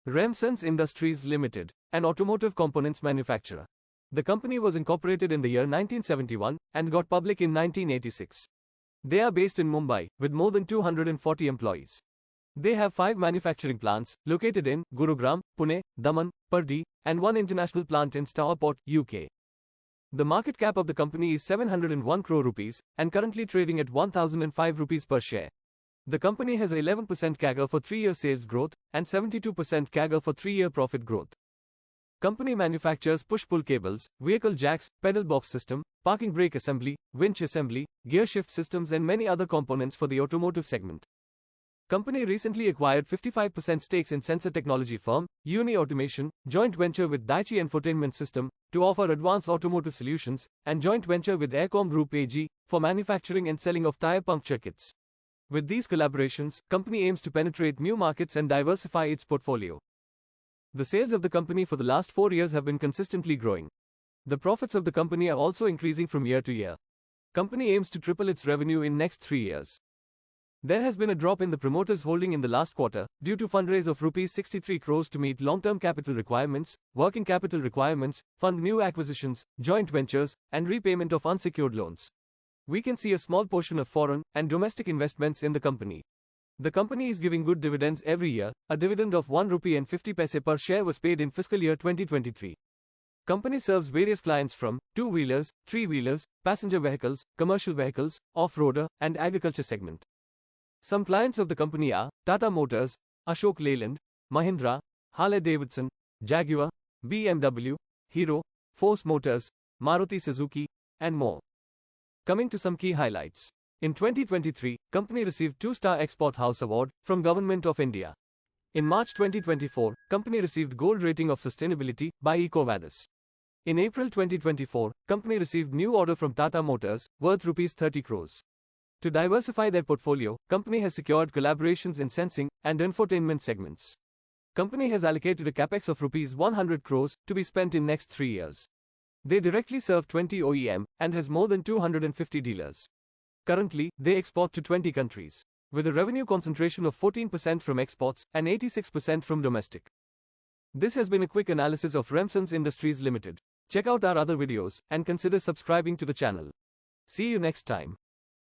Remsons Industries Ltd, an automotive components manufacturer. The company was incorporated in the year 1971 and got public in 1986. They are based in Mumbai, with more than 240 employees. They have 5 manufacturing plants, located in Gurugram, Pune, Daman, Pardi, and 1 international plant in Stourport, UK. The market cap of the company is 701 crore rupees, and currently trading at 1005 rupees per share. The company has 11% CAGR for 3-year sales growth, and 72% CAGR for 3-year profit growth. Company manufactures push-pull cables, vehicle jacks, pedal box system, parking brake assembly, winch assembly, gear shift systems and many other components for the automotive segment. Company recently acquired 55% stakes in sensor technology firm, Uni Automation, joint venture with Daiichi Infotainment System, to offer advanced automotive solutions, and joint venture with Aircom Group AG, for manufacturing and selling of tire puncture kits. With these collaborations, company aims to penetrate new markets and diversify its portfolio. The sales of the company for the last 4 years have been consistently growing. The profits of the company are also increasing from year to year. Company aims to triple its revenue in next 3 years. There has been a drop in the promoters' holding in the last quarter, due to fundraise of Rs 63 crores to meet long-term capital requirements, working capital requirements, fund new acquisitions, joint ventures, and repayment of unsecured loans. We can see a small portion of foreign and domestic investments in the company. The company is giving good dividends every year. A dividend of 1 rupee and 50 paise per share was paid in fiscal year 2023. Company serves various clients from 2-wheelers, 3-wheelers, passenger vehicles, commercial vehicles, off-roader, and agriculture segment. Some clients of the company are Tata Motors, Ashok Leyland, Mahindra, Harley-Davidson, Jaguar, BMW, Hero, Force Motors, Maruti Suzuki, and more. Coming to some key highlights. In 2023, company received 2-star Export House Award from Government of India. In March 2024, company received Gold rating of sustainability by EcoVadis. In April 2024, company received new order from Tata Motors, worth Rs 30 crores. To diversify their portfolio, company has secured collaborations in sensing and infotainment segments. Company has allocated a capex of Rs 100 crores to be spent in next 3 years. They directly serve 20 OEM and has more than 250 dealers. Currently, they export to 20 countries, with a revenue concentration of 14% from exports and 86% from domestic. This has been a quick analysis of Remsons Industries Ltd. Check out our other videos and consider subscribing to the channel. See you next time.